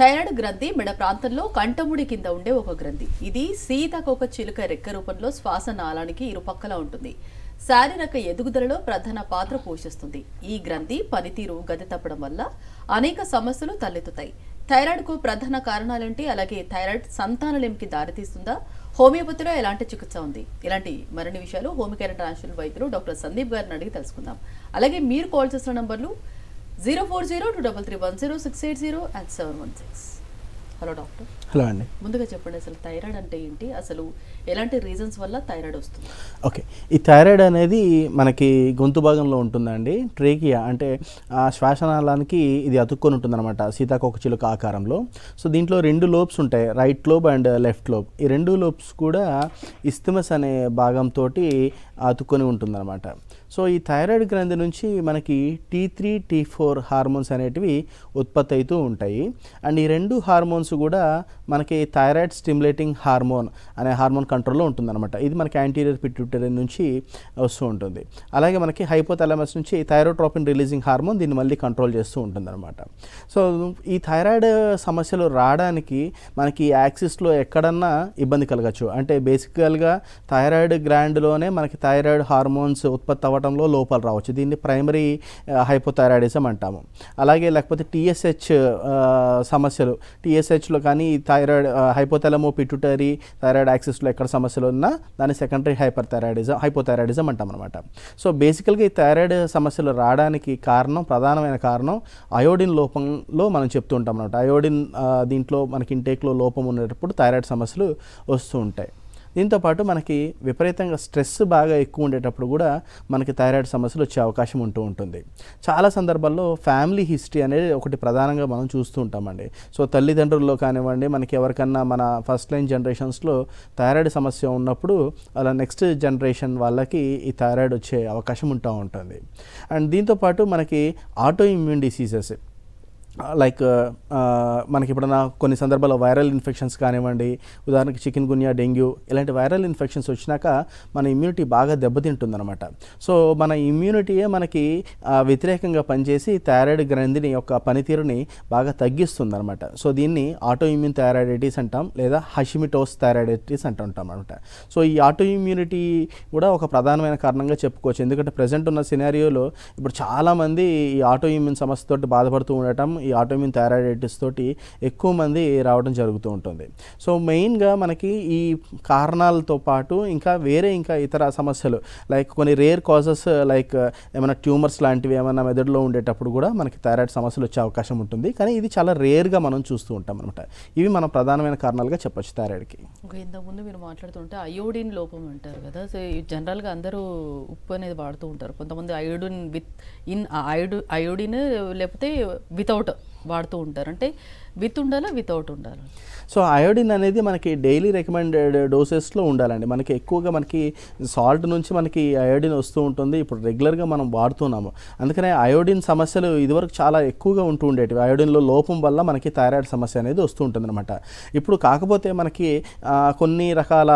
Thyroid గ్రంథి మెడ ప్రాంతంలో కంఠముడి కింద ఉండే ఒక గ్రంథి. ఇది సీతాకోక చిలుక రెక్క రూపంలో శ్వాస నాళానికి ఇరుపక్కల ఉంటుంది. శారీరక ఎదుగుదలలో ప్రధాన పాత్ర పోషిస్తుంది. ఈ గ్రంథి పనితీరు గతి తప్పడం వల్ల అనేక సమస్యలు తలెత్తుతాయి. థైరాయిడ్ కు ప్రధాన కారణాలేంటి, అలాగే థైరాయిడ్ సంతానలేమికి దారితీస్తుందా, హోమియోపతిలో ఎలాంటి చికిత్స ఉంది, ఇలాంటి మరిన్ని విషయాలు హోమియోకేర్ ఇంటర్నేషనల్ వైద్యులు డాక్టర్ సందీప్ గారిని అడిగి తెలుసుకుందాం. అలాగే మీరు కాల్ చేసిన నంబర్లు 0402331068 and 716. Hello doctor. హలో అండి. ముందుగా చెప్పండి, అసలు థైరాయిడ్ అంటే ఏంటి, అసలు ఎలాంటి రీజన్స్ వల్ల థైరాయిడ్ వస్తుంది? ఓకే, ఈ థైరాయిడ్ అనేది మనకి గొంతు భాగంలో ఉంటుందండి. ట్రేకియా అంటే శ్వాసనాళానికి ఇది అతుక్కొని ఉంటుందన్నమాట, సీతాకోక చిలుక ఆకారంలో. సో దీంట్లో రెండు లోబ్స్ ఉంటాయి, right lobe and left lobe. ఈ రెండు లోబ్స్ కూడా ఇస్థమస్ అనే భాగంతో అతుక్కొని ఉంటుందన్నమాట. సో ఈ థైరాయిడ్ గ్రంథి నుంచి మనకి T3, T4 హార్మోన్స్ అనేటివి ఉత్పత్తి అవుతూ ఉంటాయి. అండ్ ఈ రెండు హార్మోన్స్ కూడా మనకి థైరాయిడ్ స్టిమ్యులేటింగ్ హార్మోన్ అనే హార్మోన్ కంట్రోల్లో ఉంటుందన్నమాట. ఇది మనకి యాంటీరియర్ పిట్యూటరీ నుంచి వస్తూ ఉంటుంది. అలాగే మనకి హైపోథాలమస్ నుంచి థైరోట్రోపిన్ రిలీజింగ్ హార్మోన్ దీన్ని మళ్ళీ కంట్రోల్ చేస్తూ ఉంటుందన్నమాట. సో ఈ థైరాయిడ్ సమస్యలు రావడానికి మనకి యాక్సిస్లో ఎక్కడన్నా ఇబ్బంది కలగచ్చు. అంటే బేసికల్గా థైరాయిడ్ గ్లాండ్లోనే మనకి థైరాయిడ్ హార్మోన్స్ ఉత్పత్తి అవ్వడంలో లోపాలు రావచ్చు. దీన్ని ప్రైమరీ హైపోథైరాయిడిజం అంటాము. అలాగే లేకపోతే TSH సమస్యలు, TSHలో కానీ థైరాయిడ్ హైపోథాలమో పిట్యూటరీ థైరాయిడ్ యాక్సిస్లో ఎక్కడ సమస్యలు ఉన్నా దాన్ని సెకండరీ హైపోథైరాయిడిజం అంటాం అనమాట. సో బేసికల్గా ఈ థైరాయిడ్ సమస్యలు రావడానికి ప్రధానమైన కారణం అయోడిన్ లోపంలో మనం చెప్తూ ఉంటాం అనమాట. అయోడిన్ దీంట్లో మనకి ఇంటేక్లో లోపం ఉండేటప్పుడు థైరాయిడ్ సమస్యలు వస్తూ ఉంటాయి. దీంతోపాటు మనకి విపరీతంగా స్ట్రెస్ బాగా ఎక్కువ ఉండేటప్పుడు కూడా మనకి థైరాయిడ్ సమస్యలు వచ్చే అవకాశం ఉంటుంది. చాలా సందర్భాల్లో ఫ్యామిలీ హిస్టరీ అనేది ఒకటి ప్రధానంగా మనం చూస్తూ ఉంటామండి. సో తల్లిదండ్రుల్లో కానివ్వండి, మనకి ఎవరికన్నా మన ఫస్ట్ లైన్ జనరేషన్స్లో థైరాయిడ్ సమస్య ఉన్నప్పుడు అలా నెక్స్ట్ జనరేషన్ వాళ్ళకి ఈ థైరాయిడ్ వచ్చే అవకాశం ఉంటుంది. అండ్ దీంతోపాటు మనకి ఆటో ఇమ్యూన్ డిసీజెస్ లైక్ మనకి ఇప్పుడన్నా కొన్ని సందర్భాల్లో వైరల్ ఇన్ఫెక్షన్స్ కానివ్వండి, ఉదాహరణకి చికెన్ గున్యా, డెంగ్యూ ఇలాంటి వైరల్ ఇన్ఫెక్షన్స్ వచ్చినాక మన ఇమ్యూనిటీ బాగా దెబ్బతింటుందన్నమాట. సో మన ఇమ్యూనిటీయే మనకి వ్యతిరేకంగా పనిచేసి థైరాయిడ్ గ్రంథిని యొక్క పనితీరుని బాగా తగ్గిస్తుంది అనమాట. సో దీన్ని ఆటో ఇమ్యూన్ థైరాయిడైటిస్ అంటాం, లేదా హషిమిటోస్ థైరాయిడైటిస్ అంటుంటాం అనమాట. సో ఈ ఆటో ఇమ్యూనిటీ కూడా ఒక ప్రధానమైన కారణంగా చెప్పుకోవచ్చు. ఎందుకంటే ప్రజెంట్ ఉన్న సినారియోలో ఇప్పుడు చాలామంది ఈ ఆటో ఇమ్యూన్ సమస్యతో బాధపడుతూ ఉండటం, ఈ ఆటోఇమ్యూన్ థైరాయిడైటిస్ తోటి ఎక్కువ మంది రావడం జరుగుతూ ఉంటుంది. సో మెయిన్గా మనకి ఈ కారణాలతో పాటు ఇంకా ఇతర సమస్యలు లైక్ కొన్ని రేర్ కాజెస్ లైక్ ఏమైనా ట్యూమర్స్ లాంటివి ఏమైనా మెదడులో ఉండేటప్పుడు కూడా మనకి థైరాయిడ్ సమస్యలు వచ్చే అవకాశం ఉంటుంది. కానీ ఇది చాలా రేర్గా మనం చూస్తూ ఉంటాం అనమాట. ఇవి మనం ప్రధానమైన కారణాలుగా చెప్పొచ్చు థైరాయిడ్కి. ఇంతకుముందు మీరు మాట్లాడుతుంటే అయోడిన్ లోపం అంటారు కదా. సో జనరల్గా అందరూ ఉప్పు అనేది వాడుతూ ఉంటారు. కొంతమంది అయోడిన్ లేకపోతే వితౌట్ వాడుతూ ఉంటారు. అంటే విత్ ఉండాలా, వితౌట్ ఉండాలా? సో అయోడిన్ అనేది మనకి డైలీ రికమెండెడ్ డోసెస్లో ఉండాలండి. మనకి ఎక్కువగా మనకి సాల్ట్ నుంచి మనకి అయోడిన్ వస్తూ ఉంటుంది. ఇప్పుడు రెగ్యులర్గా మనం వాడుతున్నాము. అందుకనే అయోడిన్ సమస్యలు ఇదివరకు చాలా ఎక్కువగా ఉంటూ ఉండేటివి. అయోడిన్లో లోపం వల్ల మనకి థైరాయిడ్ సమస్య అనేది వస్తూ ఉంటుంది అనమాట. ఇప్పుడు కాకపోతే మనకి కొన్ని రకాల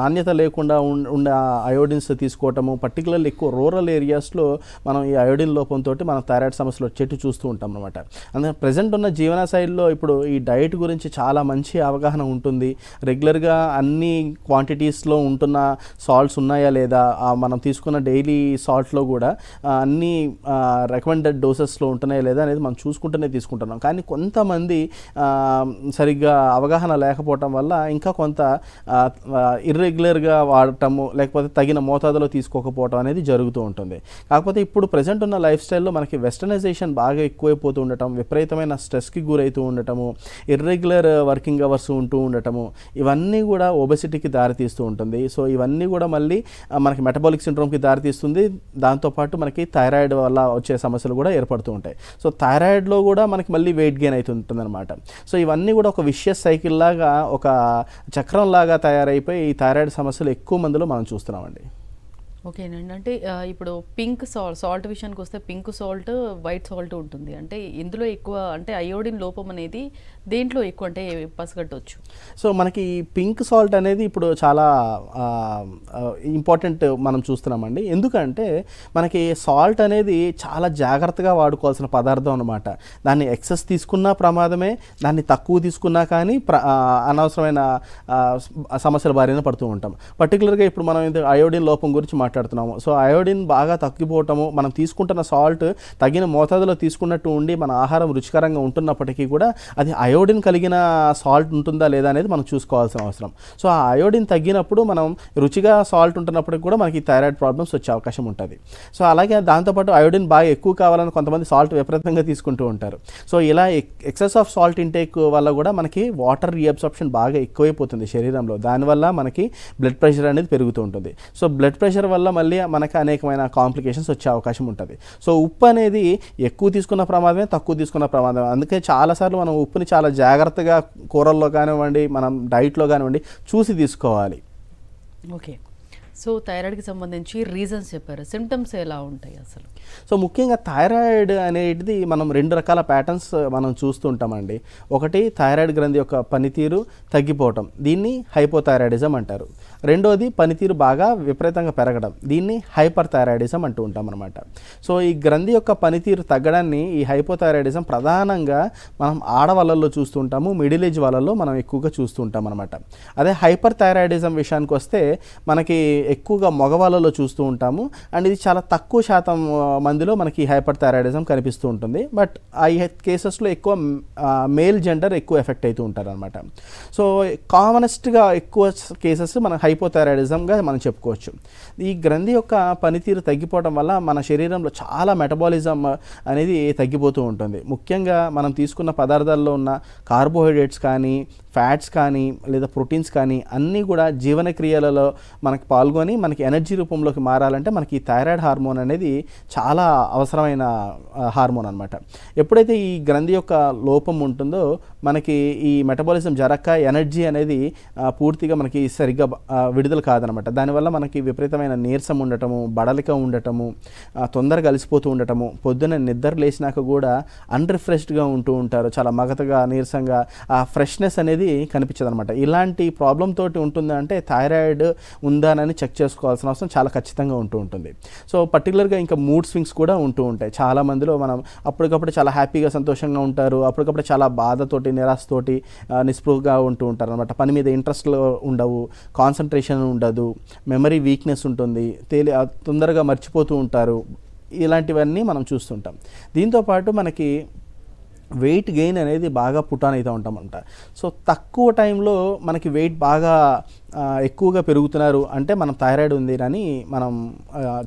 నాణ్యత లేకుండా ఉన్న అయోడిన్స్ తీసుకోవటము, పర్టికులర్లీ ఎక్కువ రూరల్ ఏరియాస్లో మనం ఈ అయోడిన్ లోపంతో మనం థైరాయిడ్ సమస్యలు వచ్చేట్టు చూస్తూ ఉంటాం అనమాట. అందుకని ప్రజెంట్ ఉన్న జీవన శైలిలో ఇప్పుడు ఈ డైట్ గురించి చాలా మంచి అవగాహన ఉంటుంది. రెగ్యులర్గా అన్ని క్వాంటిటీస్లో ఉంటున్న సాల్ట్స్ ఉన్నాయా లేదా, మనం తీసుకున్న డైలీ సాల్ట్లో కూడా అన్ని రికమెండెడ్ డోసెస్లో ఉంటున్నాయా లేదా అనేది మనం చూసుకుంటూనే తీసుకుంటున్నాం. కానీ కొంతమంది సరిగ్గా అవగాహన లేకపోవటం వల్ల ఇంకా కొంత ఇర్రెగ్యులర్గా వాడటము, లేకపోతే తగిన మోతాదులో తీసుకోకపోవటం అనేది జరుగుతూ ఉంటుంది. కాకపోతే ఇప్పుడు ప్రజెంట్ ఉన్న లైఫ్ స్టైల్లో మనకి వెస్టర్నైజేషన్ బాగా ఎక్కువైపోతూ ఉండటం, విపరీతమైన స్ట్రెస్కి గురవుతూ ఉండటము, ఇర్రెగ్యులర్ వర్కింగ్ అవర్స్ ఉంటూ ఉండటము, ఇవన్నీ కూడా ఒబెసిటీకి దారితీస్తూ ఉంటుంది. సో ఇవన్నీ కూడా మళ్ళీ మనకి మెటబాలిక్ సిండ్రోమ్కి దారితీస్తుంది. దాంతోపాటు మనకి థైరాయిడ్ వల్ల వచ్చే సమస్యలు కూడా ఏర్పడుతూ ఉంటాయి. సో థైరాయిడ్లో కూడా మనకి మళ్ళీ వెయిట్ గెయిన్ అవుతుంటుంది అనమాట. సో ఇవన్నీ కూడా ఒక విషియస్ సైకిల్ లాగా, ఒక చక్రం లాగా తయారైపోయి ఈ థైరాయిడ్ సమస్యలు ఎక్కువ మందిలో మనం చూస్తున్నామండి. ఓకేనండి. అంటే ఇప్పుడు పింక్ సాల్ట్ విషయానికి వస్తే పింక్ సాల్ట్, వైట్ సాల్ట్ ఉంటుంది. అంటే ఇందులో ఎక్కువ అంటే అయోడిన్ లోపం అనేది దేంట్లో ఎక్కువ అంటే పసిగట్టొచ్చు? సో మనకి పింక్ సాల్ట్ అనేది ఇప్పుడు చాలా ఇంపార్టెంట్ మనం చూస్తున్నామండి. ఎందుకంటే మనకి సాల్ట్ అనేది చాలా జాగ్రత్తగా వాడుకోవాల్సిన పదార్థం అనమాట. దాన్ని ఎక్సెస్ తీసుకున్నా ప్రమాదమే, దాన్ని తక్కువ తీసుకున్నా కానీ అనవసరమైన సమస్యల బారిన పడుతూ ఉంటాం. పర్టికులర్గా ఇప్పుడు మనం అయోడిన్ లోపం గురించి మాట్లాడుతున్నాము. సో అయోడిన్ బాగా తగ్గిపోవటము, మనం తీసుకుంటున్న సాల్ట్ తగిన మోతాదులో తీసుకున్నట్టు ఉండి మన ఆహారం రుచికరంగా ఉంటున్నప్పటికీ కూడా అది అయోడిన్ కలిగిన సాల్ట్ ఉంటుందా లేదా అనేది మనం చూసుకోవాల్సిన అవసరం. సో ఆ అయోడిన్ తగ్గినప్పుడు మనం రుచిగా సాల్ట్ ఉంటున్నప్పటికీ కూడా మనకి థైరాయిడ్ ప్రాబ్లమ్స్ వచ్చే అవకాశం ఉంటుంది. సో అలాగే దాంతోపాటు అయోడిన్ బాగా ఎక్కువ కావాలని కొంతమంది సాల్ట్ విపరీతంగా తీసుకుంటూ ఉంటారు. సో ఇలా ఎక్సెస్ ఆఫ్ సాల్ట్ ఇంటేక్ వల్ల కూడా మనకి వాటర్ రీఅబ్సార్ప్షన్ బాగా ఎక్కువైపోతుంది శరీరంలో. దానివల్ల మనకి బ్లడ్ ప్రెషర్ అనేది పెరుగుతూ ఉంటుంది. సో బ్లడ్ ప్రెషర్ వల్ల మళ్ళీ మనకి అనేకమైన కాంప్లికేషన్స్ వచ్చే అవకాశం ఉంటుంది. సో ఉప్పు అనేది ఎక్కువ తీసుకున్న ప్రమాదమే, తక్కువ తీసుకున్న ప్రమాదమే. అందుకే చాలాసార్లు మనం ఉప్పుని చాలా జాగ్రత్తగా కూరల్లో కానివ్వండి, మనం డైట్లో కానివ్వండి చూసి తీసుకోవాలి. ఓకే. సో థైరాయిడ్కి సంబంధించి రీజన్స్ చెప్పారు. సిమ్టమ్స్ ఎలా ఉంటాయి అసలు? సో ముఖ్యంగా థైరాయిడ్ అనేది మనం 2 రకాల ప్యాటర్న్స్ మనం చూస్తుంటామండి. ఒకటి థైరాయిడ్ గ్రంథి యొక్క పనితీరు తగ్గిపోవటం, దీన్ని హైపోథైరాయిడిజం అంటారు. రెండోది పనితీరు బాగా విపరీతంగా పెరగడం, దీన్ని హైపర్ థైరాయిడిజం అంటూ ఉంటాం అనమాట. సో ఈ గ్రంథి యొక్క పనితీరు తగ్గడాన్ని ఈ హైపోథైరాయిడిజం ప్రధానంగా మనం ఆడవాళ్ళల్లో చూస్తుంటాము, మిడిల్ ఏజ్ వాళ్ళల్లో మనం ఎక్కువగా చూస్తుంటాం అనమాట. అదే హైపర్ థైరాయిడిజం విషయానికి వస్తే మనకి ఎక్కువగా మగవాళ్ళలో చూస్తూ ఉంటాము. అండ్ ఇది చాలా తక్కువ శాతం మందిలో మనకి హైపర్ థైరాయిడిజం కనిపిస్తూ ఉంటుంది. బట్ ఆ కేసెస్లో ఎక్కువ మేల్ జెండర్ ఎక్కువ ఎఫెక్ట్ అవుతూ ఉంటారు అనమాట. సో కామనెస్ట్గా ఎక్కువ కేసెస్ మన హైపోథైరాయిడిజంగా మనం చెప్పుకోవచ్చు. ఈ గ్రంథి యొక్క పనితీరు తగ్గిపోవడం వల్ల మన శరీరంలో చాలా మెటబాలిజం అనేది తగ్గిపోతూ ఉంటుంది. ముఖ్యంగా మనం తీసుకున్న పదార్థాల్లో ఉన్న కార్బోహైడ్రేట్స్ కానీ, ఫ్యాట్స్ కానీ, లేదా ప్రోటీన్స్ కానీ అన్నీ కూడా జీవనక్రియలలో మనకి పాల్గొని మనకి ఎనర్జీ రూపంలోకి మారాలంటే మనకి థైరాయిడ్ హార్మోన్ అనేది చాలా అవసరమైన హార్మోన్ అనమాట. ఎప్పుడైతే ఈ గ్రంథి యొక్క లోపం ఉంటుందో మనకి ఈ మెటబాలిజం జరక్క ఎనర్జీ అనేది పూర్తిగా మనకి సరిగ్గా విడుదల కాదనమాట. దానివల్ల మనకి విపరీతమైన నీరసం ఉండటము, బడలిక ఉండటము, తొందరగా అలసిపోతూ ఉండటము, పొద్దున్న నిద్ర లేచినాక కూడా అన్రిఫ్రెష్డ్గా ఉంటూ ఉంటారు, చాలా మగతగా నీరసంగా, ఆ ఫ్రెష్నెస్ అనేది కనిపించదు అనమాట. ఇలాంటి ప్రాబ్లం తోటి ఉంటుంది అంటే థైరాయిడ్ ఉందానని చెక్ చేసుకోవాల్సిన అవసరం చాలా ఖచ్చితంగా ఉంటూ ఉంటుంది. సో పర్టికులర్గా ఇంకా మూడ్ స్వింగ్స్ కూడా ఉంటూ ఉంటాయి. చాలా మందిలో మనం అప్పటికప్పుడు చాలా హ్యాపీగా సంతోషంగా ఉంటారు, అప్పటికప్పుడు చాలా బాధతోటి నిరాశతోటి నిస్పృహగా ఉంటూ ఉంటారు అనమాట. పని మీద ఇంట్రెస్ట్లో ఉండవు, కాన్సన్ట్రేషన్ ఉండదు, మెమరీ వీక్నెస్ ఉంటుంది, తొందరగా మర్చిపోతూ ఉంటారు. ఇలాంటివన్నీ మనం చూస్తుంటాం. దీంతోపాటు మనకి వెయిట్ గెయిన్ అనేది బాగా పుటాన్ అవుతూ ఉంటామంట. సో తక్కువ టైంలో మనకి వెయిట్ బాగా ఎక్కువగా పెరుగుతున్నారు అంటే మనం థైరాయిడ్ ఉంది అని మనం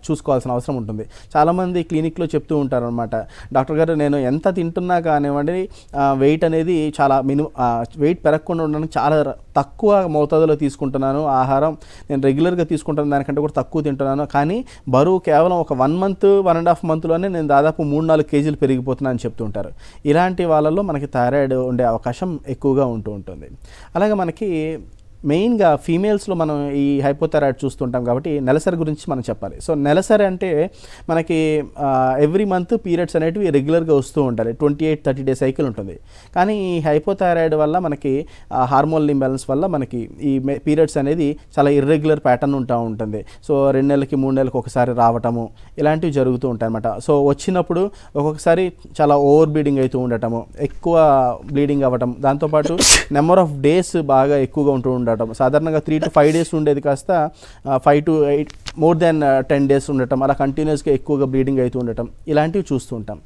చూసుకోవాల్సిన అవసరం ఉంటుంది. చాలామంది క్లినిక్లో చెప్తూ ఉంటారు అనమాట, డాక్టర్ గారు నేను ఎంత తింటున్నా కానివ్వండి వెయిట్ అనేది చాలా వెయిట్ పెరగకుండా ఉండడానికి చాలా తక్కువ మోతాదులో తీసుకుంటున్నాను ఆహారం, నేను రెగ్యులర్గా తీసుకుంటున్న దానికంటే కూడా తక్కువ తింటున్నాను, కానీ బరువు కేవలం ఒక 1 మంత్ 1.5 మంత్లోనే నేను దాదాపు 3-4 కేజీలు పెరిగిపోతున్నాను అని చెప్తూ ఉంటారు. ఇలాంటి వాళ్ళల్లో మనకి థైరాయిడ్ ఉండే అవకాశం ఎక్కువగా ఉంటూ ఉంటుంది. అలాగే మనకి మెయిన్గా ఫీమేల్స్లో మనం ఈ హైపోథైరాయిడ్ చూస్తుంటాం కాబట్టి నెలసరి గురించి మనం చెప్పాలి. సో నెలసరి అంటే మనకి ఎవ్రీ మంత్ పీరియడ్స్ అనేటివి రెగ్యులర్గా వస్తూ ఉంటాయి, 28-30 డే సైకిల్ ఉంటుంది. కానీ ఈ హైపోథైరాయిడ్ వల్ల మనకి హార్మోనల్ ఇంబ్యాలెన్స్ వల్ల మనకి ఈ పీరియడ్స్ అనేది చాలా ఇర్రెగ్యులర్ ప్యాటర్న్ ఉంటూ ఉంటుంది. సో 2 నెలలకి 3 నెలలకు ఒకసారి రావటము ఇలాంటివి జరుగుతూ ఉంటాయి అన్నమాట. సో వచ్చినప్పుడు ఒక్కొక్కసారి చాలా ఓవర్ బ్లీడింగ్ అవుతూ ఉండటము, ఎక్కువ బ్లీడింగ్ అవ్వటం, దాంతోపాటు నెంబర్ ఆఫ్ డేస్ బాగా ఎక్కువగా ఉంటూ ఉండటం. సాధారణంగా 3 to 5 డేస్ ఉండేది కాస్త 5 to 8 మోర్ దాన్ 10 డేస్ ఉండటం, అలా కంటిన్యూస్గా ఎక్కువగా బ్లీడింగ్ అవుతూ ఉండటం ఇలాంటివి చూస్తూ ఉంటాం.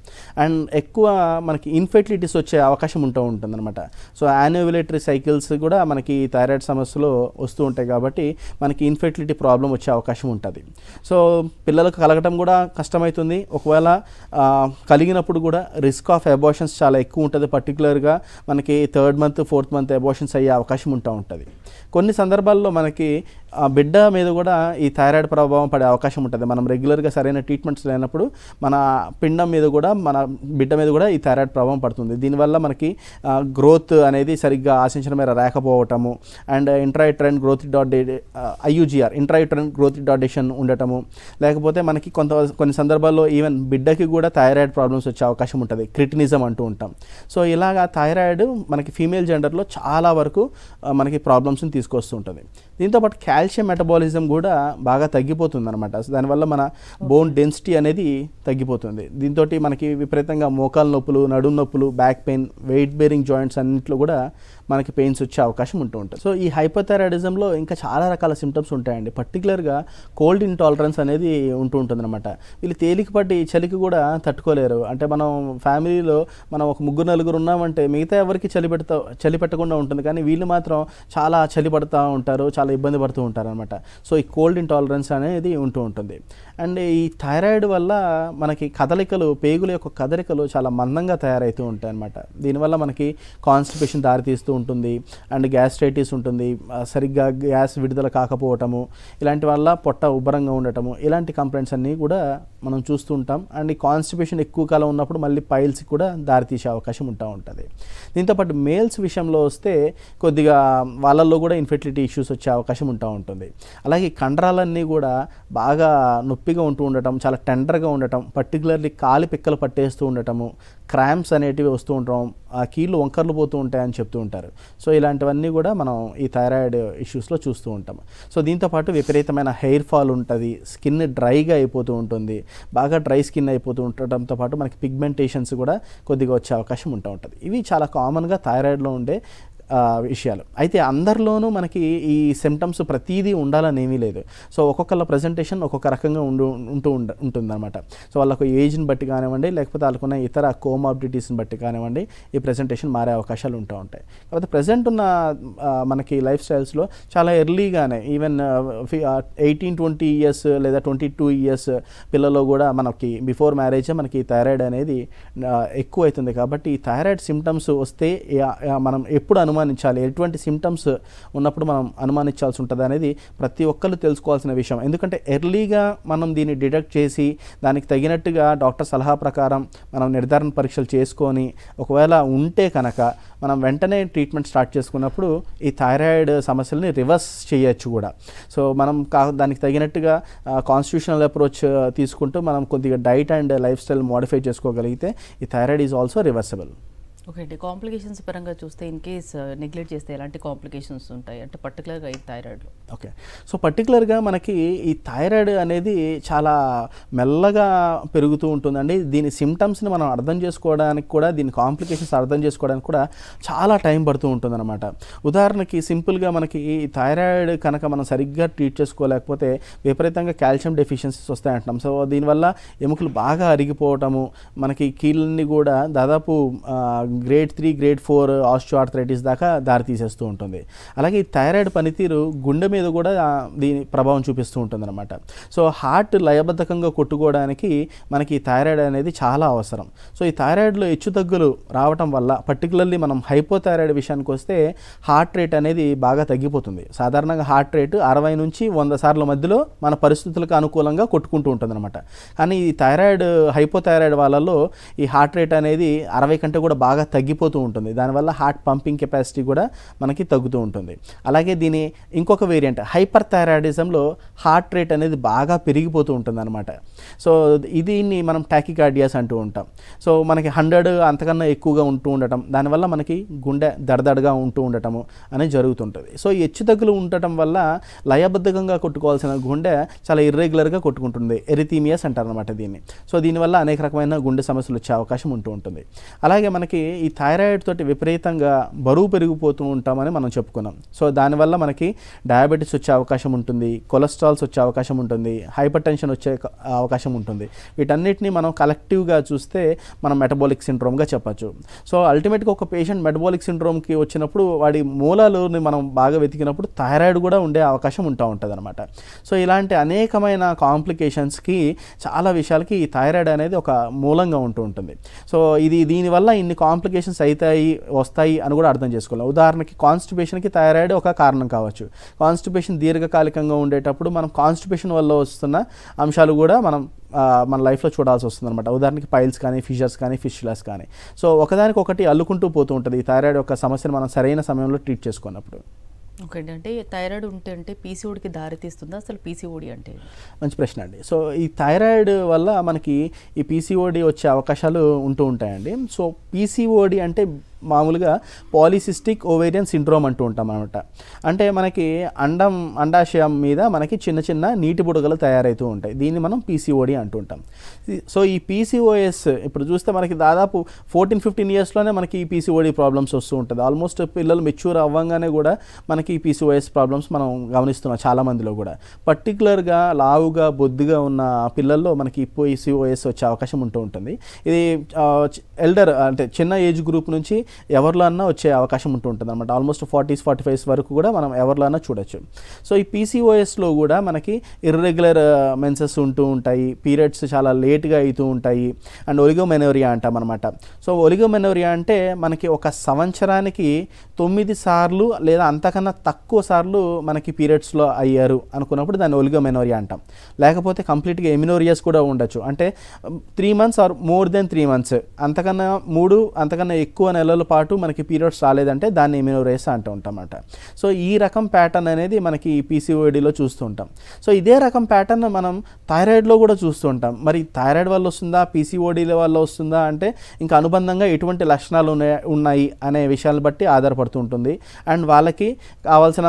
అండ్ ఎక్కువ మనకి ఇన్ఫెర్టిలిటీస్ వచ్చే అవకాశం ఉంటుంది అనమాట. సో యాన్యులేటరీ సైకిల్స్ కూడా మనకి థైరాయిడ్ సమస్యలు వస్తూ ఉంటాయి కాబట్టి మనకి ఇన్ఫెర్టిలిటీ ప్రాబ్లం వచ్చే అవకాశం ఉంటుంది. సో పిల్లలకు కలగటం కూడా కష్టమవుతుంది. ఒకవేళ కలిగినప్పుడు కూడా రిస్క్ ఆఫ్ అబార్షన్స్ చాలా ఎక్కువ ఉంటుంది. పర్టికులర్గా మనకి 3rd month 4th month abortions అయ్యే అవకాశం ఉంటుంది. కొన్ని సందర్భాల్లో మనకి బిడ్డ మీద కూడా ఈ థైరాయిడ్ ప్రభావం పడే అవకాశం ఉంటుంది. మనం రెగ్యులర్గా సరైన ట్రీట్మెంట్స్ లేనప్పుడు మన పిండం మీద కూడా మన బిడ్డ మీద కూడా ఈ థైరాయిడ్ ప్రభావం పడుతుంది. దీనివల్ల మనకి గ్రోత్ అనేది సరిగ్గా ఆశించిన మేర రాకపోవటము, and intrauterine growth IUGR intrauterine growth retardation ఉండటము, లేకపోతే మనకి కొన్ని సందర్భాల్లో ఈవెన్ బిడ్డకి కూడా థైరాయిడ్ ప్రాబ్లమ్స్ వచ్చే అవకాశం ఉంటుంది, క్రిటినిజం అంటూ ఉంటాం. సో ఇలాగా థైరాయిడ్ మనకి ఫీమేల్ జెండర్లో చాలా వరకు మనకి ప్రాబ్లమ్స్ని తీసుకొస్తూ ఉంటుంది. దీంతోపాటు కాల్షియం మెటబాలిజం కూడా బాగా తగ్గిపోతుంది అనమాట. దానివల్ల మన బోన్ డెన్సిటీ అనేది తగ్గిపోతుంది. దీంతో మనకి విపరీతంగా మోకాలు నొప్పులు, నడుము నొప్పులు, back pain, weight bearing joints అన్నింటిలో కూడా మనకి పెయిన్స్ వచ్చే అవకాశం ఉంటుంది. సో ఈ హైపోథైరాయిడిజంలో ఇంకా చాలా రకాల సిమ్టమ్స్ ఉంటాయండి. పర్టికులర్గా కోల్డ్ ఇంటాలరెన్స్ అనేది ఉంటుంది అనమాట. వీళ్ళు తేలికపాటి చలికి కూడా తట్టుకోలేరు. అంటే మనం ఫ్యామిలీలో మనం ఒక 3-4 ఉన్నామంటే మిగతా ఎవరికి చలి పెట్టకుండా ఉంటుంది, కానీ వీళ్ళు మాత్రం చాలా చలి పడుతూ ఉంటారు, చాలా ఇబ్బంది పడుతూ ఉంటారు అనమాట. సో ఈ కోల్డ్ ఇంటాలరెన్స్ అనేది ఉంటుంది. అండ్ ఈ థైరాయిడ్ వల్ల మనకి పేగుల యొక్క కదలికలు చాలా మందంగా తయారవుతూ ఉంటాయి అనమాట. దీనివల్ల మనకి కాన్స్టిపేషన్ దారితీస్తూ ఉంటుంది, అండ్ గ్యాస్ట్రైటిస్ ఉంటుంది, సరిగ్గా గ్యాస్ విడుదల కాకపోవటము, ఇలాంటి వల్ల పొట్ట ఉబ్బరంగా ఉండటము, ఇలాంటి కంప్లైంట్స్ అన్నీ కూడా మనం చూస్తూ ఉంటాం. అండ్ ఈ కాన్స్టిపేషన్ ఎక్కువ కాలం ఉన్నప్పుడు మళ్ళీ పైల్స్ కూడా దారితీసే అవకాశం ఉంటుంది. దీంతోపాటు మేల్స్ విషయంలో వస్తే కొద్దిగా వాళ్ళల్లో కూడా ఇన్ఫెర్టిలిటీ ఇష్యూస్ వచ్చే అవకాశం ఉంటుంది. అలాగే కండరాలన్నీ కూడా బాగా నొప్పిగా ఉండటం, చాలా టెండర్గా ఉండటం, పర్టికులర్లీ కాలి పిక్కలు పట్టేస్తూ ఉండటము, క్రాంప్స్ అనేటివి వస్తూ ఉండటం, ఆ కీళ్ళు వంకర్లు పోతూ ఉంటాయని చెప్తూ ఉంటారు. సో ఇలాంటివన్నీ కూడా మనం ఈ థైరాయిడ్ ఇష్యూస్లో చూస్తూ ఉంటాం. సో దీంతోపాటు విపరీతమైన హెయిర్ ఫాల్ ఉంటుంది, స్కిన్ డ్రైగా అయిపోతూ ఉంటుంది, బాగా డ్రై స్కిన్ అయిపోతూ ఉండటంతో పాటు మనకి పిగ్మెంటేషన్స్ కూడా కొద్దిగా వచ్చే అవకాశం ఉంటుంది. ఇవి చాలా కామన్గా థైరాయిడ్లో ఉండే విషయాలు. అయితే అందరిలోనూ మనకి ఈ సిమ్టమ్స్ ప్రతిదీ ఉండాలని ఏమీ లేదు. సో ఒక్కొక్కళ్ళ ప్రజెంటేషన్ ఒక్కొక్క రకంగా ఉంటుందన్నమాట. సో వాళ్ళకు ఏజ్ని బట్టి కానివ్వండి, లేకపోతే వాళ్ళకున్న ఇతర కోమార్బిడిటీస్ని బట్టి కానివ్వండి, ఈ ప్రజెంటేషన్ మారే అవకాశాలు ఉంటాయి. కాకపోతే ప్రజెంట్ ఉన్న మనకి లైఫ్ స్టైల్స్లో చాలా ఎర్లీగానే ఈవెన్ 18-20 ఇయర్స్ లేదా 22 ఇయర్స్ పిల్లల్లో కూడా మనకి బిఫోర్ మ్యారేజే మనకి థైరాయిడ్ అనేది ఎక్కువ అవుతుంది. కాబట్టి ఈ థైరాయిడ్ సిమ్టమ్స్ వస్తే మనం ఎప్పుడు అనుమానించాలి, ఎటువంటి సిమ్టమ్స్ ఉన్నప్పుడు మనం అనుమానించాల్సి ఉంటుంది అనేది ప్రతి ఒక్కరు తెలుసుకోవాల్సిన విషయం. ఎందుకంటే ఎర్లీగా మనం దీన్ని డిటెక్ట్ చేసి దానికి తగినట్టుగా డాక్టర్ సలహా ప్రకారం మనం నిర్ధారణ పరీక్షలు చేసుకొని ఒకవేళ ఉంటే కనుక మనం వెంటనే ట్రీట్మెంట్ స్టార్ట్ చేసుకున్నప్పుడు ఈ థైరాయిడ్ సమస్యలని రివర్స్ చేయొచ్చు కూడా. సో మనం దానికి తగినట్టుగా కాన్స్టిట్యూషనల్ అప్రోచ్ తీసుకుంటూ మనం కొద్దిగా diet and life style modify చేసుకోగలిగితే ఈ thyroid is also reversible. Okay అండి, కాంప్లికేషన్స్ పరంగా చూస్తే ఇన్ కేస్ నెగ్లెక్ట్ చేస్తే ఎలాంటి కాంప్లికేషన్స్ ఉంటాయి అంటే పర్టికులర్గా ఈ థైరాయిడ్లో? ఓకే, సో పర్టికులర్గా మనకి ఈ థైరాయిడ్ అనేది చాలా మెల్లగా పెరుగుతూ ఉంటుందండి. దీని సిమ్టమ్స్ని మనం అర్థం చేసుకోవడానికి కూడా, దీని కాంప్లికేషన్స్ అర్థం చేసుకోవడానికి కూడా చాలా టైం పడుతూ ఉంటుందన్నమాట. ఉదాహరణకి సింపుల్గా మనకి ఈ థైరాయిడ్ కనుక మనం సరిగ్గా ట్రీట్ చేసుకోలేకపోతే విపరీతంగా కాల్షియం డెఫిషియన్సీస్ వస్తాయంటున్నాం. సో దీనివల్ల ఎముకలు బాగా అరిగిపోవటము, మనకి కీళ్ళని కూడా దాదాపు గ్రేడ్ 3, గ్రేడ్ 4 ఆస్టియోఆర్థరైటిస్ దాకా దారి తీసేస్తూ ఉంటుంది. అలాగే ఈ థైరాయిడ్ పనితీరు గుండె మీద కూడా దీని ప్రభావం చూపిస్తూ ఉంటుందన్నమాట. సో హార్ట్ లయబద్ధకంగా కొట్టుకోవడానికి మనకి ఈ థైరాయిడ్ అనేది చాలా అవసరం. సో ఈ థైరాయిడ్లో హెచ్చుతగ్గులు రావటం వల్ల పర్టికులర్లీ మనం హైపోథైరాయిడ్ విషయానికి వస్తే హార్ట్ రేట్ అనేది బాగా తగ్గిపోతుంది. సాధారణంగా హార్ట్ రేటు 60 నుంచి 100 సార్ల మధ్యలో మన పరిస్థితులకు అనుకూలంగా కొట్టుకుంటూ ఉంటుందన్నమాట. కానీ ఈ హైపోథైరాయిడ్ వాళ్ళలో ఈ హార్ట్ రేట్ అనేది 60 కంటే కూడా బాగా తగ్గిపోతూ ఉంటుంది. దానివల్ల హార్ట్ పంపింగ్ కెపాసిటీ కూడా మనకి తగ్గుతూ ఉంటుంది. అలాగే దీని ఇంకొక వేరియంట్ హైపర్ థైరాయిడిజంలో హార్ట్ రేట్ అనేది బాగా పెరిగిపోతూ ఉంటుంది అనమాట. సో దీన్ని మనం టాకికార్డియాస్ అంటూ ఉంటాం. సో మనకి 100 అంతకన్నా ఎక్కువగా ఉంటూ ఉండటం, దానివల్ల మనకి గుండె దడదడగా ఉంటూ ఉండటము అనేది జరుగుతుంటుంది. సో ఈ హెచ్చుతగ్గులు ఉండటం వల్ల లయబద్ధకంగా కొట్టుకోవాల్సిన గుండె చాలా ఇర్రెగ్యులర్గా కొట్టుకుంటుంది. ఎరిథీమియాస్ అంటారు అనమాట దీన్ని. సో దీనివల్ల అనేక రకమైన గుండె సమస్యలు వచ్చే అవకాశం ఉంటుంది. అలాగే మనకి ఈ థైరాయిడ్ తోటి విపరీతంగా బరువు పెరిగిపోతూ ఉంటామని మనం చెప్పుకున్నాం. సో దానివల్ల మనకి డయాబెటీస్ వచ్చే అవకాశం ఉంటుంది, కొలెస్ట్రాల్స్ వచ్చే అవకాశం ఉంటుంది, హైపర్ టెన్షన్ వచ్చే అవకాశం ఉంటుంది. వీటన్నిటిని మనం కలెక్టివ్గా చూస్తే మనం మెటబాలిక్ సిండ్రోమ్గా చెప్పచ్చు. సో అల్టిమేట్గా ఒక పేషెంట్ మెటబాలిక్ సిండ్రోమ్కి వచ్చినప్పుడు వాడి మూలాలని మనం బాగా వెతికినప్పుడు థైరాయిడ్ కూడా ఉండే అవకాశం ఉంటుంది అనమాట. సో ఇలాంటి అనేకమైన కాంప్లికేషన్స్కి చాలా విషయాలకి ఈ థైరాయిడ్ అనేది ఒక మూలంగా ఉంటుంది. సో దీనివల్ల ఇన్ని కాంప్లికేషన్స్ వస్తాయి అని కూడా అర్థం చేసుకోవాలి. ఉదాహరణకి కాన్స్టిపేషన్కి థైరాయిడ్ ఒక కారణం కావచ్చు. కాన్స్టిపేషన్ దీర్ఘకాలికంగా ఉండేటప్పుడు మనం కాన్స్టిపేషన్ వల్ల వస్తున్న అంశాలు కూడా మనం మన లైఫ్లో చూడాల్సి వస్తుంది అనమాట. ఉదాహరణకి పైల్స్ కానీ, ఫిషర్స్ కానీ, ఫిష్యులాస్ కానీ. సో ఒకదానికి ఒకటి అల్లుకుంటూ పోతూ ఉంటుంది ఈ థైరాయిడ్ యొక్క సమస్యను మనం సరైన సమయంలో ట్రీట్ చేసుకున్నప్పుడు. ఓకే అండి. అంటే థైరాయిడ్ ఉంటే పీసీఓడికి దారితీస్తుందా? అసలు పీసీఓడి అంటే మంచి ప్రశ్న అండి. సో ఈ థైరాయిడ్ వల్ల మనకి ఈ పీసీఓడి వచ్చే అవకాశాలు ఉంటూ ఉంటాయండి. సో పీసీఓడి అంటే మామూలుగా పాలిసిస్టిక్ ఓవేరియన్ సిండ్రోమ్ అంటూ ఉంటాం అనమాట. అంటే మనకి అండాశయం మీద మనకి చిన్న చిన్న నీటి బుడగలు తయారవుతూ ఉంటాయి. దీన్ని మనం పీసీఓడి అంటూ ఉంటాం. సో ఈ పీసీఓఎస్ ఇప్పుడు చూస్తే మనకి దాదాపు 14-15 ఇయర్స్లోనే మనకి ఈ పీసీఓడి ప్రాబ్లమ్స్ వస్తూ ఉంటుంది. ఆల్మోస్ట్ పిల్లలు మెచ్యూర్ అవ్వగానే కూడా మనకి ఈ పీసీఓఎస్ ప్రాబ్లమ్స్ మనం గమనిస్తున్నాం చాలామందిలో కూడా. పర్టికులర్గా లావుగా బొద్దుగా ఉన్న పిల్లల్లో మనకి పీసీఓఎస్ వచ్చే అవకాశం ఉంటూ ఉంటుంది. ఇది ఎల్డర్ అంటే చిన్న ఏజ్ గ్రూప్ నుంచి ఎవరిలో అన్నా వచ్చే అవకాశం ఉంటూ ఉంటుంది అనమాట. ఆల్మోస్ట్ 40s-45s వరకు కూడా మనం ఎవరిలో అన్నా చూడొచ్చు. సో ఈ పీసీఓఎస్లో కూడా మనకి ఇర్రెగ్యులర్ మెన్సెస్ ఉంటూ ఉంటాయి, పీరియడ్స్ చాలా లేట్గా అవుతూ ఉంటాయి, అండ్ ఒలిగోమెనోరియా అంటాం అనమాట. సో ఒలిగోమెనోరియా అంటే మనకి ఒక సంవత్సరానికి 9 సార్లు లేదా అంతకన్నా తక్కువ సార్లు మనకి పీరియడ్స్లో అయ్యారు అనుకున్నప్పుడు దాన్ని ఒలిగోమెనోరియా అంటాం. లేకపోతే కంప్లీట్గా ఎమినోరియాస్ కూడా ఉండొచ్చు. అంటే 3 months or more than 3 months అంతకన్నా ఎక్కువ నెలల పాటు మనకి పీరియడ్స్ రాలేదంటే దాన్ని ఎమినోరియాస్ అంటూ ఉంటామన్నమాట. సో ఈ రకం ప్యాటర్న్ అనేది మనకి పీసీఓడిలో చూస్తూ ఉంటాం. సో ఇదే రకం ప్యాటర్న్ మనం థైరాయిడ్లో కూడా చూస్తూ ఉంటాం. మరి థైరాయిడ్ వల్ల వస్తుందా, పీసీఓడి వల్ల వస్తుందా అంటే ఇంకా అనుబంధంగా ఎటువంటి లక్షణాలు ఉన్నాయి అనే విషయాలను బట్టి ఆధారపడుతూ ఉంటుంది. అండ్ వాళ్ళకి కావాల్సిన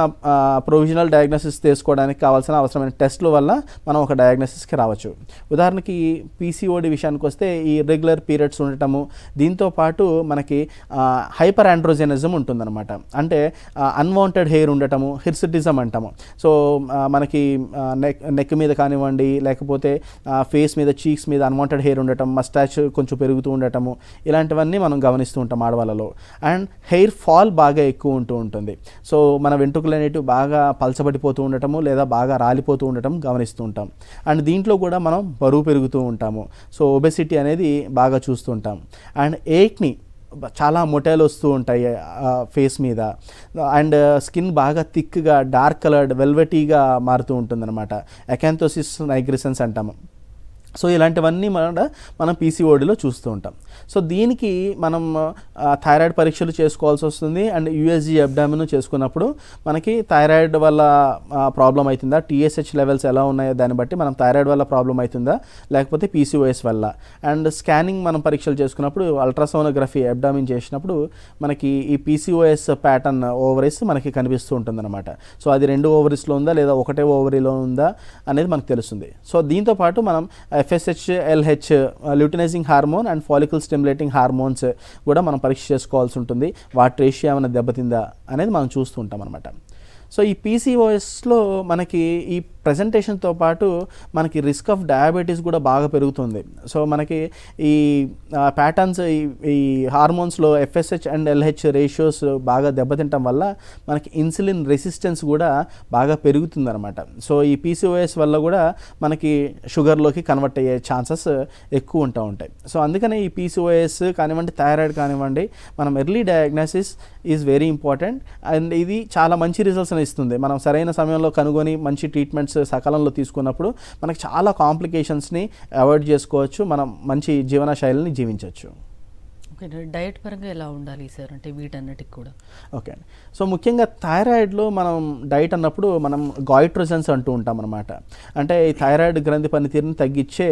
ప్రొవిజనల్ డయాగ్నోసిస్ చేసుకోవడానికి కావాల్సిన అవసరమైన టెస్ట్ల వల్ల మనం ఒక డయాగ్నోసిస్కి రావచ్చు. ఉదాహరణకి పీసీఓడి విషయానికి వస్తే ఈ ఇర్రెగ్యులర్ పీరియడ్స్ ఉండటము, దీంతో పాటు మనకి హైపర్ ఆండ్రోజెనిజం ఉంటుందన్నమాట. అంటే అన్వాంటెడ్ హెయిర్ ఉండటము, హిర్సిటిజం అంటాము. సో మనకి నెక్ మీద కానివ్వండి, లేకపోతే ఫేస్ మీద, చీక్స్ మీద అన్వాంటెడ్ హెయిర్ ఉండటం, మస్టాచ్ కొంచెం పెరుగుతూ ఉండటము, ఇలాంటివన్నీ మనం గమనిస్తూ ఉంటాం ఆడవాళ్ళలో. అండ్ హెయిర్ ఫాల్ బాగా ఎక్కువ ఉంటూ ఉంటుంది. సో మన వెంట్రుకలు అనేటివి బాగా పలచబడిపోతూ ఉండటము లేదా బాగా రాలిపోతూ ఉండటం గమనిస్తూ ఉంటాం. అండ్ దీంట్లో కూడా మనం బరువు పెరుగుతూ ఉంటాము. సో ఒబెసిటీ అనేది బాగా చూస్తూ ఉంటాం. అండ్ ఏక్ని చాలా మొటైలు వస్తూ ఉంటాయి ఫేస్ మీద. అండ్ స్కిన్ బాగా థిక్గా డార్క్ కలర్డ్ వెల్వెటీగా మారుతూ ఉంటుందన్నమాట. అకాంథోసిస్ నైగ్రిసన్స్ అంటాము. సో ఇలాంటివన్నీ మనం పీసీఓడిలో చూస్తూ ఉంటాం. సో దీనికి మనం థైరాయిడ్ పరీక్షలు చేసుకోవాల్సి వస్తుంది. అండ్ యూఎస్జీ అబ్డామిన్ చేసుకున్నప్పుడు మనకి థైరాయిడ్ వల్ల ప్రాబ్లం అవుతుందా, టీఎస్హెచ్ లెవెల్స్ ఎలా ఉన్నాయో దాన్ని బట్టి మనం థైరాయిడ్ వల్ల ప్రాబ్లం అవుతుందా లేకపోతే పీసీఓఎస్ వల్ల. అండ్ స్కానింగ్ మనం పరీక్షలు చేసుకున్నప్పుడు అల్ట్రాసోనోగ్రఫీ అబ్డామిన్ చేసినప్పుడు మనకి ఈ పీసీఓఎస్ ప్యాటర్న్ ఓవరీస్ మనకి కనిపిస్తూ ఉంటుందన్నమాట. సో అది 2 ఓవరీస్లో ఉందా లేదా ఒకటే ఓవరీలో ఉందా అనేది మనకు తెలుస్తుంది. సో దీంతోపాటు మనం FSH, LH luteinising hormone and follicle stimulating hormones కూడా మనం పరీక్ష చేసుకోవాల్సి ఉంటుంది. వాటి రేషియో ఏమైనా దెబ్బతిందా అనేది మనం చూస్తూ ఉంటాం అనమాట. సో ఈ పీసీఓఎస్లో మనకి ఈ ప్రజెంటేషన్తో పాటు మనకి రిస్క్ ఆఫ్ డయాబెటీస్ కూడా బాగా పెరుగుతుంది. సో మనకి ఈ ప్యాటర్న్స్ ఈ హార్మోన్స్లో FSH అండ్ LH రేషియోస్ బాగా దెబ్బతింటం వల్ల మనకి ఇన్సులిన్ రెసిస్టెన్స్ కూడా బాగా పెరుగుతుందన్నమాట. సో ఈ పీసీఓఎస్ వల్ల కూడా మనకి షుగర్లోకి కన్వర్ట్ అయ్యే ఛాన్సెస్ ఎక్కువ ఉంటూ ఉంటాయి. సో అందుకనే ఈ పీసీఓఎస్ కానివ్వండి, థైరాయిడ్ కానివ్వండి, మనం early diagnosis is very important. And ఇది చాలా మంచి రిజల్ట్స్ ఇస్తుంది. మనం సరైన సమయంలో కనుగొని మంచి ట్రీట్మెంట్స్ సకాలంలో తీసుకున్నప్పుడు మనకి చాలా కాంప్లికేషన్స్ని అవాయిడ్ చేసుకోవచ్చు, మనం మంచి జీవన శైలిని జీవించవచ్చు. ఓకే, డయట్ పరంగా ఎలా ఉండాలి సార్ అంటే వీటన్నిటికి కూడా? ఓకే అండి. సో ముఖ్యంగా థైరాయిడ్లో మనం డైట్ అన్నప్పుడు మనం గాయిట్రోజన్స్ అంటూ ఉంటాం అనమాట. అంటే ఈ థైరాయిడ్ గ్రంథి పనితీరుని తగ్గించే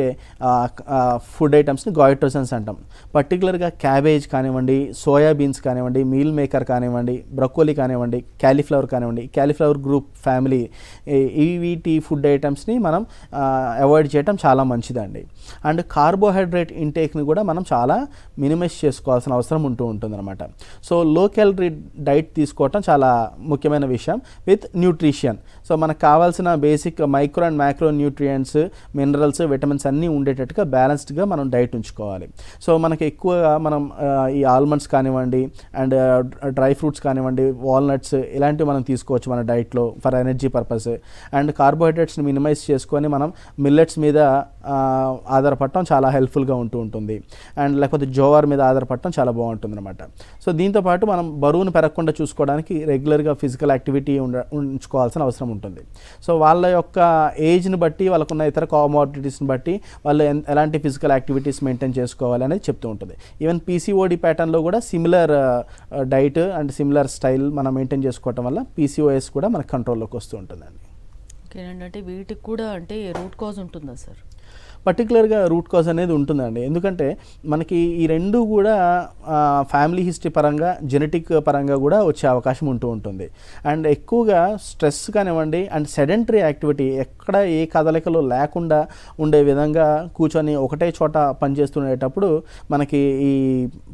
ఫుడ్ ఐటమ్స్ని గాయిట్రోజన్స్ అంటాం. పర్టికులర్గా క్యాబేజ్ కానివ్వండి, సోయాబీన్స్ కానివ్వండి, మీల్ మేకర్ కానివ్వండి, బ్రొకోలీ కానివ్వండి, క్యాలీఫ్లవర్ కానివ్వండి, క్యాలీఫ్లవర్ గ్రూప్ ఫ్యామిలీ, వీటి ఫుడ్ ఐటమ్స్ని మనం అవాయిడ్ చేయడం చాలా మంచిదండి. అండ్ కార్బోహైడ్రేట్ ఇంటేక్ని కూడా మనం చాలా మినిమైజ్ చేసుకోవాల్సిన అవసరం ఉంటుందన్నమాట. సో లో క్యాలరీ డైట్ తీసుకోవటం చాలా ముఖ్యమైన విషయం విత్ న్యూట్రిషన్. సో మనకు కావాల్సిన basic micro and macro nutrients, minerals, vitamins అన్నీ ఉండేటట్టుగా బ్యాలెన్స్డ్గా మనం డైట్ ఉంచుకోవాలి. సో మనకి ఎక్కువగా మనం ఈ ఆల్మండ్స్ కానివ్వండి అండ్ డ్రై ఫ్రూట్స్ కానివ్వండి, వాల్నట్స్ ఇలాంటివి మనం తీసుకోవచ్చు మన డైట్లో ఫర్ ఎనర్జీ పర్పస్. అండ్ కార్బోహైడ్రేట్స్ని మినిమైజ్ చేసుకొని మనం మిల్లెట్స్ మీద ఆధారపడటం చాలా హెల్ప్ఫుల్గా ఉంటుంది. అండ్ లేకపోతే జోవార్ మీద ఆధారపడటం పట్టడం చాలా బాగుంటుందన్నమాట. సో దీంతోపాటు మనం బరువును పెరగకుండా చూసుకోవడానికి రెగ్యులర్గా ఫిజికల్ యాక్టివిటీ ఉంచుకోవాల్సిన అవసరం ఉంటుంది. సో వాళ్ళ యొక్క ఏజ్ని బట్టి, వాళ్ళకున్న ఇతర కామోర్బిడిటీస్ని బట్టి వాళ్ళు ఎలాంటి ఫిజికల్ యాక్టివిటీస్ మెయింటైన్ చేసుకోవాలి అనేది చెప్తూ ఉంటుంది. ఈవెన్ పీసీఓడి ప్యాటర్న్లో కూడా similar diet and similar style మనం మెయింటైన్ చేసుకోవటం వల్ల పీసీఓఎస్ కూడా మనకు కంట్రోల్లోకి వస్తూ ఉంటుందండి. ఓకే, అంటే వీటికి కూడా అంటే రూట్ కాజ్ ఉంటుందా సార్? పర్టికులర్గా రూట్ కాజ్ అనేది ఉంటుందండి. ఎందుకంటే మనకి ఈ రెండు కూడా ఫ్యామిలీ హిస్టరీ పరంగా, జెనెటిక్ పరంగా కూడా వచ్చే అవకాశం ఉంటూ ఉంటుంది. అండ్ ఎక్కువగా స్ట్రెస్ కానివ్వండి అండ్ సెడెంటరీ యాక్టివిటీ, ఎక్కడ ఏ కదలికలు లేకుండా ఉండే విధంగా కూర్చొని ఒకటే చోట పనిచేస్తుండేటప్పుడు మనకి ఈ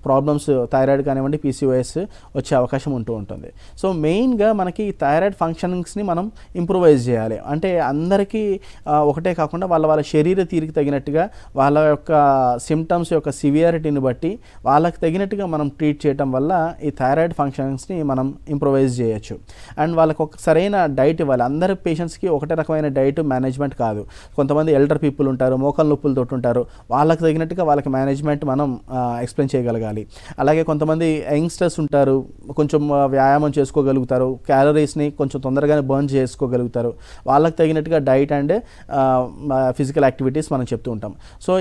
ప్రాబ్లమ్స్ థైరాయిడ్ కానివ్వండి, పీసీఓఎస్ వచ్చే అవకాశం ఉంటూ ఉంటుంది. సో మెయిన్గా మనకి థైరాయిడ్ ఫంక్షనింగ్స్ని మనం ఇంప్రూవైజ్ చేయాలి. అంటే అందరికీ ఒకటే కాకుండా వాళ్ళ శరీర తీరిక తగినట్టుగా, వాళ్ళ యొక్క సిమ్టమ్స్ యొక్క సివియారిటీని బట్టి వాళ్ళకి తగినట్టుగా మనం ట్రీట్ చేయటం వల్ల ఈ థైరాయిడ్ ఫంక్షన్స్ని మనం ఇంప్రూవైజ్ చేయొచ్చు. అండ్ వాళ్ళకి ఒక సరైన డైట్ ఇవ్వాలి. అందరి పేషెంట్స్కి ఒకటే రకమైన డైట్ మేనేజ్మెంట్ కాదు. కొంతమంది ఎల్డర్ పీపుల్ ఉంటారు, మోకాళ్ళ నొప్పులతో ఉంటారు, వాళ్ళకి తగినట్టుగా వాళ్ళకి మేనేజ్మెంట్ మనం ఎక్స్ప్లెయిన్ చేయగలగాలి. అలాగే కొంతమంది యంగ్స్టర్స్ ఉంటారు, కొంచెం వ్యాయామం చేసుకోగలుగుతారు, క్యాలరీస్ని కొంచెం తొందరగానే బర్న్ చేసుకోగలుగుతారు, వాళ్ళకి తగినట్టుగా డైట్ అండ్ ఫిజికల్ యాక్టివిటీస్ మనం చెప్తూ ఉంటాం. సో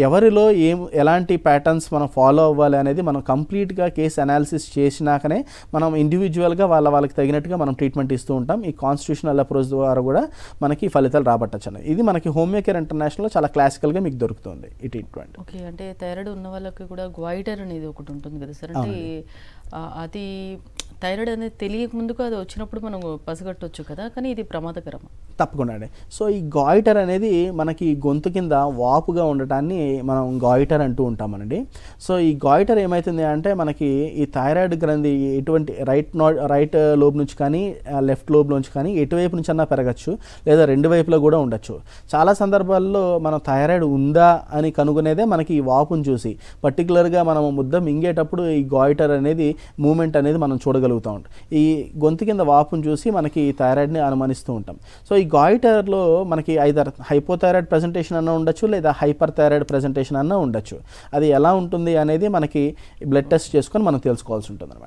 ఎవరిలో ఎలాంటి ప్యాటర్న్స్ మనం ఫాలో అవ్వాలి అనేది మనం కంప్లీట్గా కేస్ అనాలిసిస్ చేసినాకనే మనం ఇండివిజువల్గా వాళ్ళకి తగినట్టుగా మనం ట్రీట్మెంట్ ఇస్తూ ఉంటాం. ఈ కాన్స్టిట్యూషనల్ అప్రోచ్ ద్వారా కూడా మనకి ఫలితాలు రాబట్టచ్చు. ఇది మనకి హోమియోకేర్ ఇంటర్నేషనల్లో చాలా క్లాసికల్గా మీకు దొరుకుతుంది ఈ ట్రీట్మెంట్. ఓకే, అంటే థైరాయిడ్ ఉన్న వాళ్ళకి కూడా గ్వైటర్ అనేది ఒకటి ఉంటుంది కదా సార్, అంటే అది థైరాయిడ్ అనేది తెలియక ముందుకు అది వచ్చినప్పుడు మనం పసిగట్టవచ్చు కదా, కానీ ఇది ప్రమాదకరం. తప్పకుండా అండి. సో ఈ గాయిటర్ అనేది మనకి గొంతు కింద వాపుగా ఉండటాన్ని మనం గాయిటర్ అంటూ ఉంటామనండి. సో ఈ గాయిటర్ ఏమవుతుంది అంటే మనకి ఈ థైరాయిడ్ గ్రంథి ఎటువంటి రైట్ లోబ్ నుంచి కానీ లెఫ్ట్ లోబ్ నుంచి కానీ ఎటువైపు నుంచి అన్నా పెరగచ్చు, లేదా రెండు వైపులో కూడా ఉండొచ్చు. చాలా సందర్భాల్లో మనం థైరాయిడ్ ఉందా అని కనుగొనేదే మనకి ఈ వాపును చూసి, పర్టికులర్గా మనం ముద్ద మింగేటప్పుడు ఈ గాయిటర్ అనేది మూమెంట్ అనేది మనం చూడగలుగుతాం. ఈ గొంతు కింద వాపును చూసి మనకి థైరాయిడ్ని అనుమానిస్తూ ఉంటాం. సో ఈ గాయిటర్లో మనకి ఐదర్ హైపోథైరాయిడ్ ప్రెజెంటేషన్ అన్న ఉండొచ్చు, లేదా హైపర్ థైరాయిడ్ ప్రెజెంటేషన్ అన్న ఉండొచ్చు. అది ఎలా ఉంటుంది అనేది మనకి బ్లడ్ టెస్ట్ చేసుకొని మనం తెలుసుకోవాల్సి ఉంటుంది అనమాట.